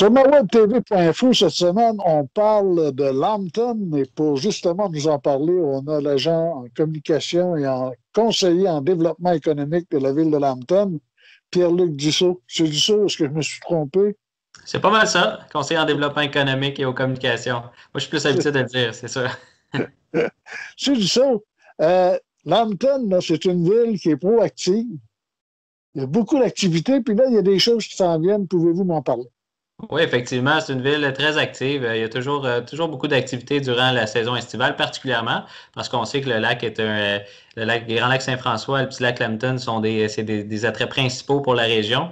Sur mawebtv.info, cette semaine, on parle de Lambton et pour justement nous en parler, on a l'agent en communication et en conseiller en développement économique de la ville de Lambton, Pierre-Luc Dussault. Monsieur Dussault, est-ce que je me suis trompé? C'est pas mal ça, conseiller en développement économique et aux communications. Moi, je suis plus habitué de le dire, c'est sûr. Monsieur Dussault, Lambton, là, c'est une ville qui est proactive. Il y a beaucoup d'activités, puis là, il y a des choses qui s'en viennent. Pouvez-vous m'en parler? Oui, effectivement, c'est une ville très active. Il y a toujours beaucoup d'activités durant la saison estivale, particulièrement parce qu'on sait que le lac est le Grand Lac Saint-François et le Petit Lac Lambton sont des attraits principaux pour la région,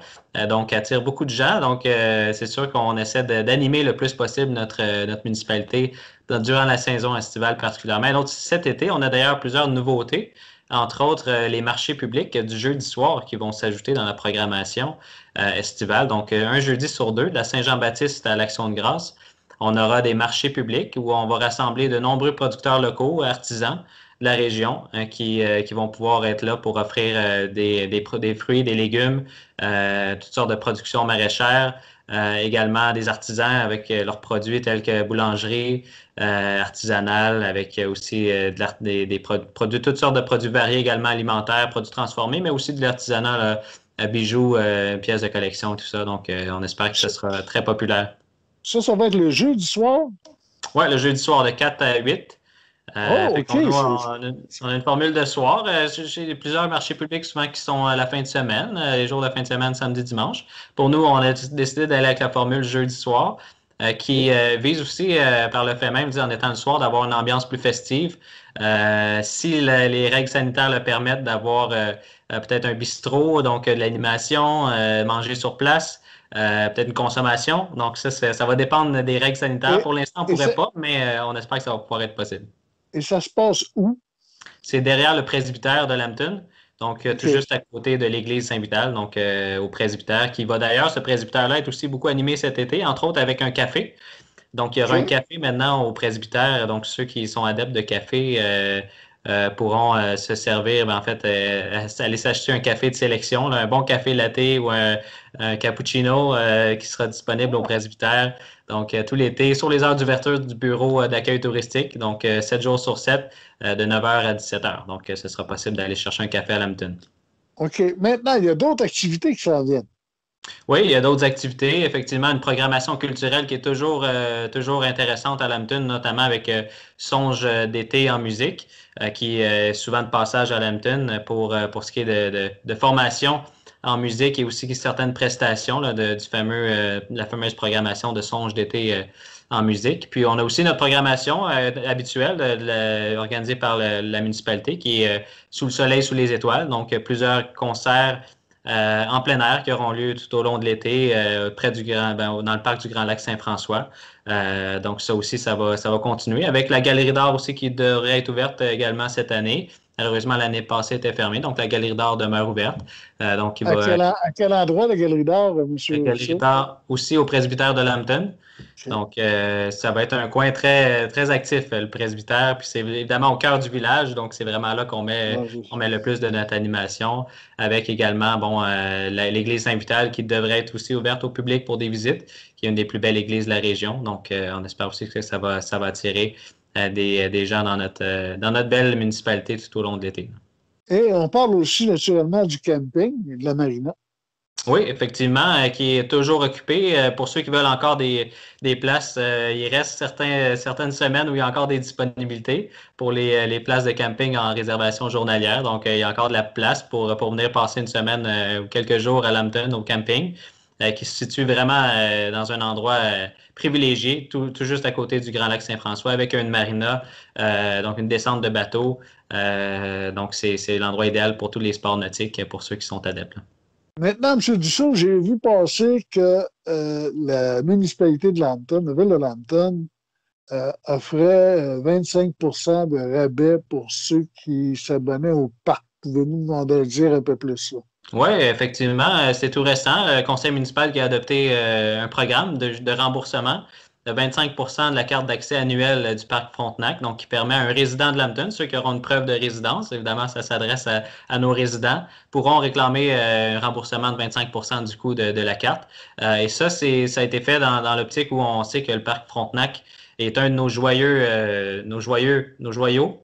donc attire beaucoup de gens. Donc, c'est sûr qu'on essaie d'animer le plus possible notre municipalité durant la saison estivale particulièrement. Et donc, cet été, on a d'ailleurs plusieurs nouveautés. Entre autres, les marchés publics du jeudi soir qui vont s'ajouter dans la programmation estivale. Donc, un jeudi sur deux, de la Saint-Jean-Baptiste à l'Action de grâce, on aura des marchés publics où on va rassembler de nombreux producteurs locaux, artisans de la région qui vont pouvoir être là pour offrir des fruits, des légumes, toutes sortes de productions maraîchères, également des artisans avec leurs produits tels que boulangerie, artisanale, avec aussi des produits, toutes sortes de produits variés également alimentaires, produits transformés, mais aussi de l'artisanat, bijoux, pièces de collection, tout ça. Donc, on espère que ce sera très populaire. Ça va être le jeudi soir? Oui, le jeudi soir de 4 à 8. OK. On a une formule de soir. J'ai plusieurs marchés publics souvent qui sont à la fin de semaine, les jours de fin de semaine, samedi, dimanche. Pour nous, on a décidé d'aller avec la formule jeudi soir, qui vise aussi, par le fait même, en étant le soir, d'avoir une ambiance plus festive. Si les règles sanitaires le permettent, d'avoir peut-être un bistrot, donc de l'animation, manger sur place. Peut-être une consommation. Donc, ça va dépendre des règles sanitaires. Pour l'instant, on ne pourrait pas, mais on espère que ça va pouvoir être possible. Et ça se passe où? C'est derrière le presbytère de Lambton, donc tout juste à côté de l'église Saint-Vital, donc au presbytère, qui va d'ailleurs, ce presbytère-là est aussi beaucoup animé cet été, entre autres avec un café. Donc, il y aura un café maintenant au presbytère. Donc, ceux qui sont adeptes de café pourront se servir, en fait, aller s'acheter un café de sélection, là, un bon café latte ou un cappuccino qui sera disponible au presbytère. Donc, tout l'été, sur les heures d'ouverture du bureau d'accueil touristique. Donc, 7 jours sur 7, de 9h à 17h. Donc, ce sera possible d'aller chercher un café à Lambton. OK. Maintenant, il y a d'autres activités qui s'en viennent. Oui, il y a d'autres activités. Effectivement, une programmation culturelle qui est toujours intéressante à Lambton, notamment avec Songe d'été en musique, qui est souvent de passage à Lambton pour ce qui est de formation en musique et aussi certaines prestations là, la fameuse programmation de Songe d'été en musique. Puis, on a aussi notre programmation habituelle organisée par la municipalité qui est Sous le soleil, sous les étoiles. Donc, plusieurs concerts en plein air qui auront lieu tout au long de l'été près dans le parc du Grand Lac Saint-François. Donc ça aussi, ça va continuer avec la galerie d'art aussi qui devrait être ouverte également cette année. Malheureusement, l'année passée était fermée, donc la galerie d'art demeure ouverte. À quel endroit la galerie d'art, monsieur? La galerie d'art aussi au presbytère de Lambton. Okay. Donc, ça va être un coin très, très actif, le presbytère. Puis c'est évidemment au cœur du village, donc c'est vraiment là qu'on met le plus de notre animation, avec également l'église Saint-Vital qui devrait être aussi ouverte au public pour des visites, qui est une des plus belles églises de la région. Donc, on espère aussi que ça va attirer des gens dans notre belle municipalité tout au long de l'été. Et on parle aussi naturellement du camping et de la marina. Oui, effectivement, qui est toujours occupé. Pour ceux qui veulent encore des places, il reste certaines semaines où il y a encore des disponibilités pour les places de camping en réservation journalière. Donc, il y a encore de la place pour venir passer une semaine ou quelques jours à Lambton au camping, qui se situe vraiment dans un endroit privilégié, tout juste à côté du Grand Lac Saint-François, avec une marina, donc une descente de bateau. Donc, c'est l'endroit idéal pour tous les sports nautiques, pour ceux qui sont adeptes. Là. Maintenant, M. Dussault, j'ai vu passer que la municipalité de Lambton, la ville de Lambton, offrait 25 de rabais pour ceux qui s'abonnaient au parc. Pouvez-vous m'en dire un peu plus ça? Oui, effectivement, c'est tout récent. Le conseil municipal qui a adopté un programme de remboursement de 25 de la carte d'accès annuelle du parc Frontenac, donc qui permet à un résident de Lambton, ceux qui auront une preuve de résidence, évidemment ça s'adresse à nos résidents, pourront réclamer un remboursement de 25 du coût de la carte. Et ça a été fait dans l'optique où on sait que le parc Frontenac est un de nos joyaux,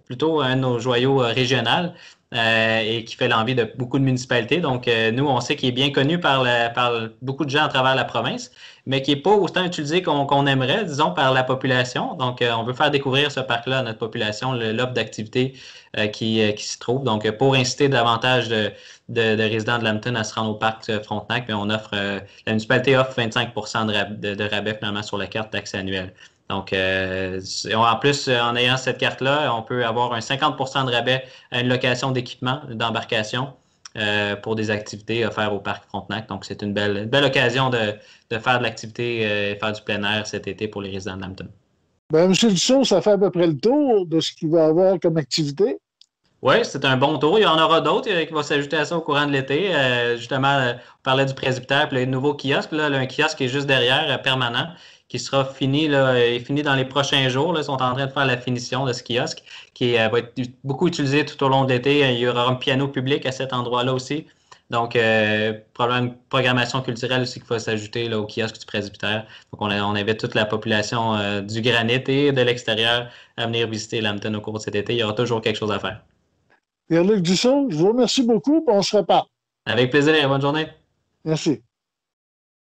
plutôt un de nos joyaux régionaux. Et qui fait l'envie de beaucoup de municipalités. Donc, nous, on sait qu'il est bien connu par beaucoup de gens à travers la province, mais qui n'est pas autant utilisé qu'on aimerait, disons, par la population. Donc, on veut faire découvrir ce parc-là à notre population, l'offre d'activités qui s'y trouve. Donc, pour inciter davantage de résidents de Lambton à se rendre au parc Frontenac, bien, la municipalité offre 25 de rabais finalement sur la carte d'accès annuelle. Donc, en plus, en ayant cette carte-là, on peut avoir un 50 de rabais à une location d'équipement, d'embarcation pour des activités offertes au parc Frontenac. Donc, c'est une belle occasion de faire de l'activité, faire du plein air cet été pour les résidents de Lambton. Bien, M. Dussault, ça fait à peu près le tour de ce qu'il va y avoir comme activité. Oui, c'est un bon tour. Il y en aura d'autres qui vont s'ajouter à ça au courant de l'été. Justement, on parlait du presbytère, puis le nouveau kiosque. Là, un kiosque qui est juste derrière, permanent, qui sera fini dans les prochains jours. Là, ils sont en train de faire la finition de ce kiosque qui va être beaucoup utilisé tout au long de l'été. Il y aura un piano public à cet endroit-là aussi. Donc, probablement une programmation culturelle aussi qui va s'ajouter au kiosque du presbytère. Donc, on invite toute la population du Granit et de l'extérieur à venir visiter Lambton au cours de cet été. Il y aura toujours quelque chose à faire. Pierre-Luc Dussault, je vous remercie beaucoup. On se reparle. Avec plaisir. Bonne journée. Merci.